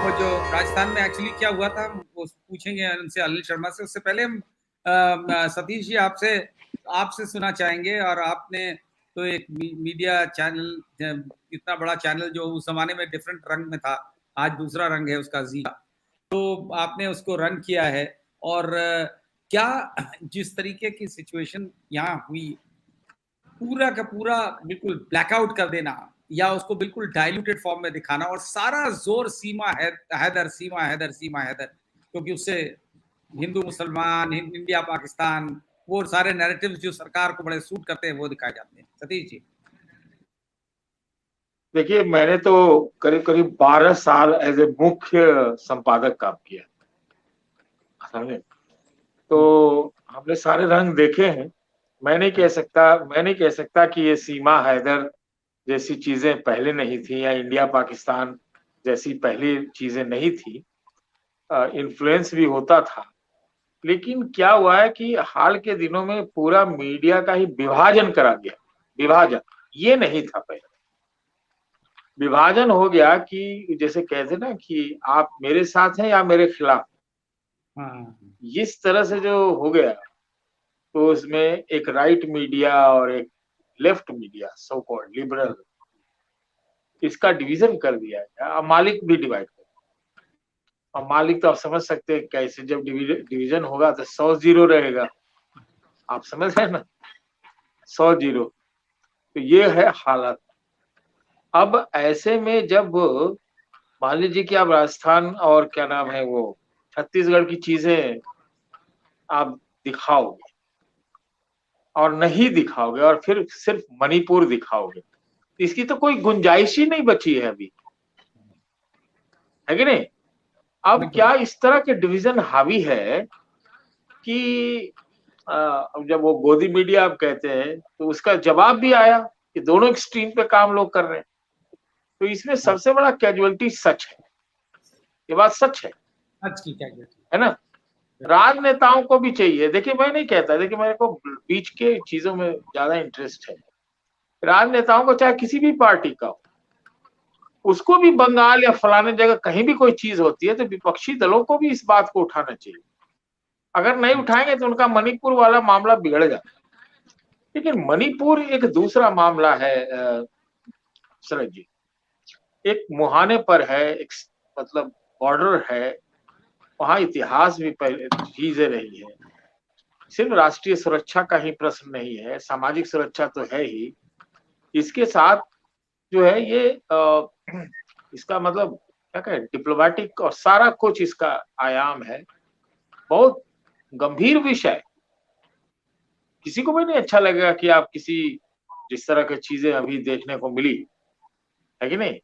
वो जो राजस्थान में एक्चुअली क्या हुआ था वो पूछेंगे उनसे, अनिल शर्मा से। उससे पहले हम सतीश जी आपसे सुनना चाहेंगे। और आपने तो एक मीडिया चैनल, इतना बड़ा चैनल जो उस जमाने में डिफरेंट रंग में था, आज दूसरा रंग है उसका, जी, तो आपने उसको रन किया है। और क्या जिस तरीके की सिचुएशन यहाँ हुई, पूरा का पूरा बिल्कुल ब्लैकआउट कर देना या उसको बिल्कुल डाइल्यूटेड फॉर्म में दिखाना, और सारा जोर सीमा हैदर, सीमा हैदर, सीमा हैदर, क्योंकि उससे हिंदू मुसलमान, इंडिया पाकिस्तान, वो सारे नैरेटिव्स जो सरकार को बड़े सूट करते हैं वो दिखाए जाते हैं। सतीश जी। देखिए, मैंने तो करीब करीब 12 साल एज ए मुख्य संपादक काम किया, समझे। तो हमने सारे रंग देखे हैं। मैं नहीं कह सकता कि ये सीमा हैदर जैसी चीजें पहले नहीं थी या इंडिया पाकिस्तान जैसी पहली चीजें नहीं थी। इन्फ्लुएंस भी होता था, लेकिन क्या हुआ है कि हाल के दिनों में पूरा मीडिया का ही विभाजन करा गया। विभाजन ये नहीं था पहले। विभाजन हो गया कि जैसे कहते ना कि आप मेरे साथ हैं या मेरे खिलाफ। इस तरह से जो हो गया, तो उसमें एक राइट मीडिया और एक left media, so called liberal, इसका डिवीजन कर दिया है। अब मालिक भी डिवाइड कर। अब मालिक तो आप समझ सकते हैं कैसे, जब डिवीजन होगा तो 100 जीरो रहेगा। आप समझ रहे हैं ना, 100 जीरो। तो ये है हालत। अब ऐसे में जब मान लीजिए कि आप राजस्थान और क्या नाम है वो छत्तीसगढ़ की चीजें आप दिखाओगे और नहीं दिखाओगे और फिर सिर्फ मणिपुर दिखाओगे, इसकी तो कोई गुंजाइश ही नहीं बची है अभी, है कि नहीं। अब क्या इस तरह के डिवीजन हावी है कि अब जब वो गोदी मीडिया आप कहते हैं तो उसका जवाब भी आया कि दोनों एक्सट्रीम पे काम लोग कर रहे हैं। तो इसमें सबसे बड़ा कैजुअलिटी सच है, ये बात सच है, है ना। राजनेताओं को भी चाहिए। देखिए, मैं नहीं कहता, देखिए मेरे को बीच के चीजों में ज्यादा इंटरेस्ट है। राजनेताओं को चाहे किसी भी पार्टी का हो, उसको भी बंगाल या फलाने जगह कहीं भी कोई चीज होती है तो विपक्षी दलों को भी इस बात को उठाना चाहिए। अगर नहीं उठाएंगे तो उनका मणिपुर वाला मामला बिगड़ जाता। लेकिन मणिपुर एक दूसरा मामला है शरद जी। एक मुहाने पर है, एक मतलब बॉर्डर है, वहां इतिहास भी पहले चीजें रही है। सिर्फ राष्ट्रीय सुरक्षा का ही प्रश्न नहीं है, सामाजिक सुरक्षा तो है ही। इसके साथ जो है ये इसका मतलब क्या कहें, डिप्लोमेटिक और सारा कुछ इसका आयाम है। बहुत गंभीर विषय। किसी को भी नहीं अच्छा लगेगा कि आप किसी जिस तरह की चीजें अभी देखने को मिली, है कि नहीं,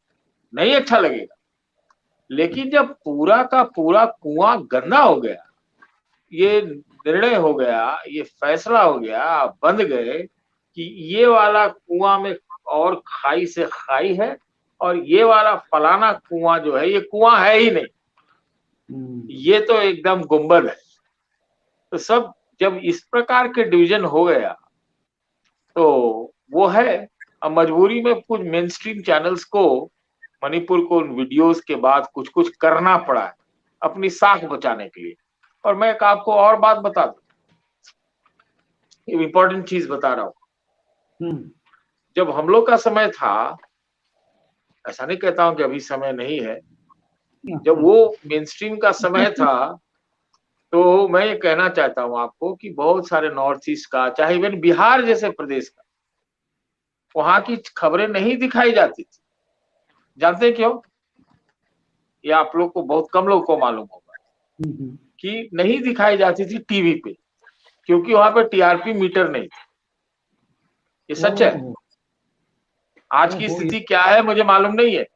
नहीं अच्छा लगेगा। लेकिन जब पूरा का पूरा कुआं गंदा हो गया, ये निर्णय हो गया, ये फैसला हो गया, आप बंद गए कि ये वाला कुआं में और खाई से खाई है और ये वाला फलाना कुआं जो है ये कुआं है ही नहीं, ये तो एकदम गुंबद है। तो सब जब इस प्रकार के डिवीजन हो गया तो वो है। अब मजबूरी में कुछ मेन स्ट्रीम चैनल्स को मणिपुर को उन वीडियोस के बाद कुछ कुछ करना पड़ा है अपनी साख बचाने के लिए। और मैं एक आपको और बात बता दूं, इंपॉर्टेंट चीज बता रहा हूं। जब हम लोग का समय था, ऐसा नहीं कहता हूं कि अभी समय नहीं है, जब वो मेन स्ट्रीम का समय था, तो मैं ये कहना चाहता हूं आपको कि बहुत सारे नॉर्थ ईस्ट का, चाहे इवन बिहार जैसे प्रदेश का, वहां की खबरें नहीं दिखाई जाती थी। जानते हैं क्यों? ये आप लोग को, बहुत कम लोग को मालूम होगा कि नहीं दिखाई जाती थी टीवी पे, क्योंकि वहां पे टीआरपी मीटर नहीं था। ये सच है। आज की स्थिति क्या है मुझे मालूम नहीं है,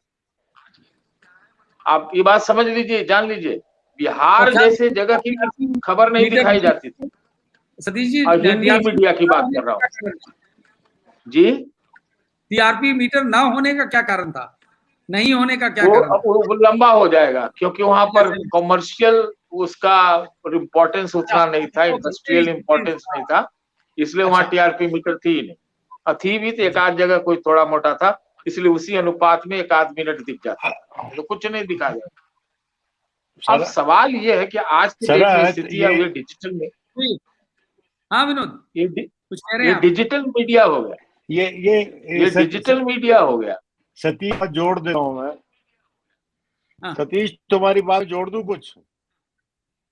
आप ये बात समझ लीजिए, जान लीजिए। बिहार जैसे जगह की खबर नहीं दिखाई जाती थी। सतीश जी, और हिंदी मीडिया की बात कर रहा हूँ जी। टीआरपी मीटर ना होने का क्या कारण था, नहीं होने का क्या कारण था? वो लंबा हो जाएगा, क्योंकि वहां पर कॉमर्शियल उसका इम्पोर्टेंस उतना नहीं था, इंडस्ट्रियल इम्पोर्टेंस नहीं था, इसलिए वहां टीआरपी मीटर थी ही नहीं। थी भी तो एक आध जगह कोई थोड़ा मोटा था, इसलिए उसी अनुपात में एक आध मिनट दिख जाता, तो कुछ नहीं दिखा जाता। अब सवाल ये है कि आज की डेट में स्थिति अब ये डिजिटल में, हाँ विनोद, कुछ कह रहे हैं ये डिजिटल मीडिया हो गया, ये डिजिटल मीडिया हो गया। सतीश जोड़ दे रहा हूं मैं। सतीश तुम्हारी बात जोड़ दूं कुछ?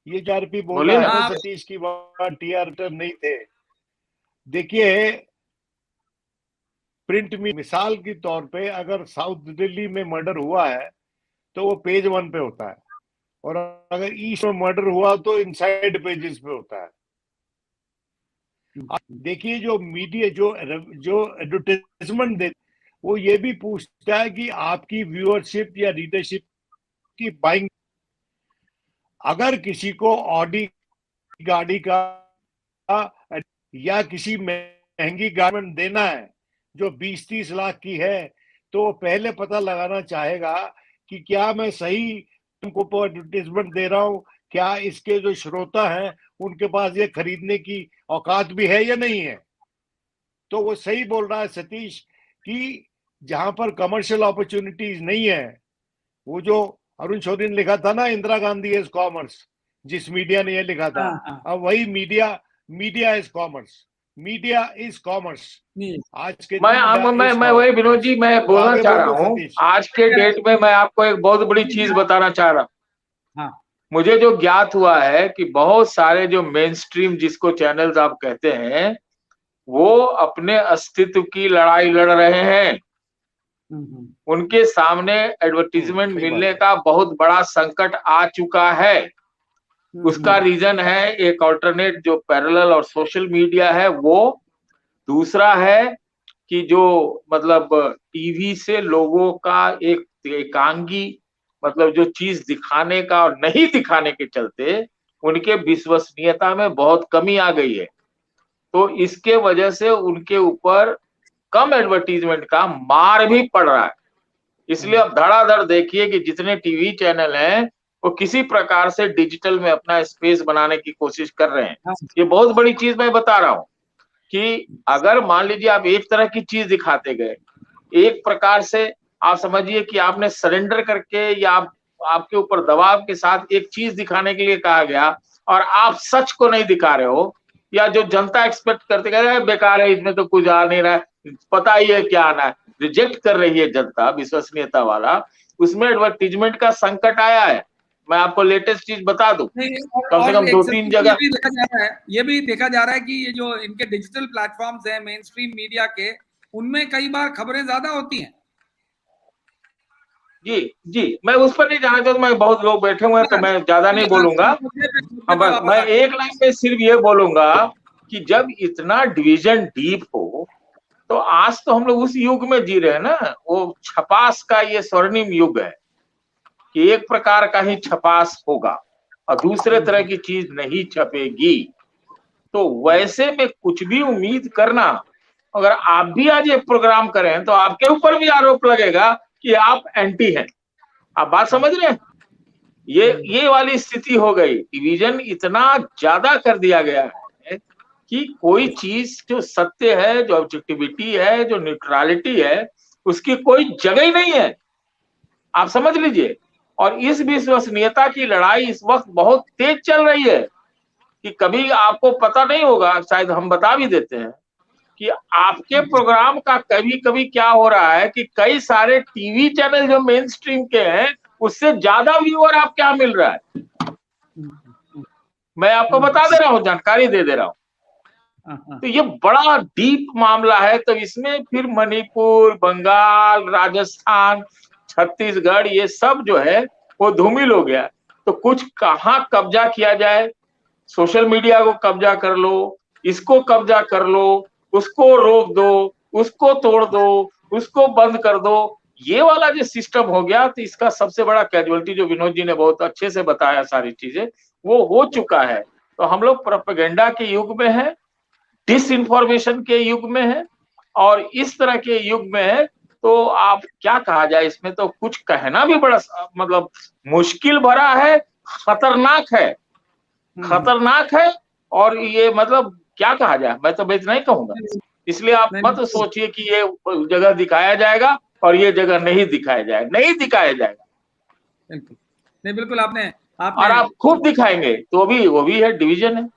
ये जो आरपी बोल रहा है सतीश की बात, टीआर नहीं थे। देखिए प्रिंट में मिसाल के तौर पे अगर साउथ दिल्ली में मर्डर हुआ है तो वो पेज 1 पे होता है, और अगर ईस्ट में मर्डर हुआ तो इनसाइड पेजेस पे होता है। देखिए जो मीडिया जो एडवर्टाइजमेंट दे वो ये भी पूछता है कि आपकी व्यूअरशिप या रीडरशिप की बाइंग। अगर किसी को ऑडी गाड़ी का या किसी महंगी गारमेंट देना है जो 20-30 लाख की है, तो वो पहले पता लगाना चाहेगा कि क्या मैं सही तुमको एडवर्टाइजमेंट दे रहा हूं, क्या इसके जो श्रोता हैं उनके पास ये खरीदने की औकात भी है या नहीं है। तो वो सही बोल रहा है सतीश कि जहां पर कमर्शियल अपॉर्चुनिटीज नहीं है, वो जो अरुण शौरी ने लिखा था ना, इंदिरा गांधी इज कॉमर्स, जिस मीडिया ने ये लिखा था, अब वही media is commerce, media is commerce. आज के मैं वही विनोद जी मैं बोलना चाह रहा हूँ, आज के डेट में मैं आपको एक बहुत बड़ी चीज बताना चाह रहा हूँ। मुझे जो ज्ञात हुआ है कि बहुत सारे जो मेन स्ट्रीम जिसको चैनल्स आप कहते हैं, वो अपने अस्तित्व की लड़ाई लड़ रहे हैं। उनके सामने एडवर्टीजमेंट मिलने का बहुत बड़ा संकट आ चुका है। उसका रीजन है एक अल्टरनेट जो पैरेलल और सोशल मीडिया है वो, दूसरा है कि जो मतलब टीवी से लोगों का एक एकांगी मतलब जो चीज दिखाने का और नहीं दिखाने के चलते उनके विश्वसनीयता में बहुत कमी आ गई है। तो इसके वजह से उनके ऊपर कम एडवर्टीजमेंट का मार भी पड़ रहा है। इसलिए अब धड़ाधड़ देखिए कि जितने टीवी चैनल हैं वो किसी प्रकार से डिजिटल में अपना स्पेस बनाने की कोशिश कर रहे हैं। ये बहुत बड़ी चीज मैं बता रहा हूं कि अगर मान लीजिए आप एक तरह की चीज दिखाते गए, एक प्रकार से आप समझिए कि आपने सरेंडर करके या आपके ऊपर दबाव के साथ एक चीज दिखाने के लिए कहा गया और आप सच को नहीं दिखा रहे हो, या जो जनता एक्सपेक्ट करते गए बेकार है, इसमें तो कुछ आ नहीं रहा है, पता ही है क्या आना है, रिजेक्ट कर रही है जनता विश्वसनीयता वाला, उसमें एडवर्टीजमेंट का संकट आया है। मैं आपको लेटेस्ट चीज बता दूं, कम से कम 2-3 जगह ये भी देखा जा रहा है कि ये जो इनके डिजिटल प्लेटफॉर्म्स हैं मेन स्ट्रीम मीडिया के, उनमें कई बार खबरें ज्यादा होती हैं। जी मैं उस पर नहीं जाना चाहता, मैं बहुत लोग बैठे हुए हैं तो मैं ज्यादा नहीं बोलूंगा। मैं एक लाइन में सिर्फ ये बोलूंगा कि जब इतना डिवीजन डीप हो तो आज तो हम लोग उस युग में जी रहे हैं ना, वो छपास का ये स्वर्णिम युग है कि एक प्रकार का ही छपास होगा और दूसरे तरह की चीज नहीं छपेगी। तो वैसे में कुछ भी उम्मीद करना, अगर आप भी आज एक प्रोग्राम करें तो आपके ऊपर भी आरोप लगेगा कि आप एंटी हैं। आप बात समझ रहे हैं? ये वाली स्थिति हो गई। डिवीजन इतना ज्यादा कर दिया गया है कि कोई चीज जो सत्य है, जो ऑब्जेक्टिविटी है, जो न्यूट्रलिटी है, उसकी कोई जगह ही नहीं है। आप समझ लीजिए। और इस विश्वसनीयता की लड़ाई इस वक्त बहुत तेज चल रही है कि कभी आपको पता नहीं होगा, शायद हम बता भी देते हैं कि आपके प्रोग्राम का कभी कभी क्या हो रहा है कि कई सारे टीवी चैनल जो मेन स्ट्रीम के हैं उससे ज्यादा व्यूअर आपके यहाँ मिल रहा है। मैं आपको बता दे रहा हूँ, जानकारी दे दे रहा हूँ। तो ये बड़ा डीप मामला है। तो इसमें फिर मणिपुर, बंगाल, राजस्थान, छत्तीसगढ़ ये सब जो है वो धूमिल हो गया। तो कुछ कहाँ कब्जा किया जाए, सोशल मीडिया को कब्जा कर लो, इसको कब्जा कर लो, उसको रोक दो, उसको तोड़ दो, उसको बंद कर दो, ये वाला जो सिस्टम हो गया। तो इसका सबसे बड़ा कैजुअलिटी जो विनोद जी ने बहुत अच्छे से बताया सारी चीजें, वो हो चुका है। तो हम लोग प्रोपेगेंडा के युग में है, डिसइंफॉर्मेशन के युग में है, और इस तरह के युग में है। तो आप क्या कहा जाए, इसमें तो कुछ कहना भी बड़ा मतलब मुश्किल भरा है, खतरनाक है, खतरनाक है। और ये मतलब क्या कहा जाए, मैं तो इतना ही कहूंगा। इसलिए आप मत सोचिए कि ये जगह दिखाया जाएगा और ये जगह नहीं दिखाया जाएगा, नहीं दिखाया जाएगा। नहीं बिल्कुल आपने और आप खूब दिखाएंगे तो भी वो भी है, डिवीजन है।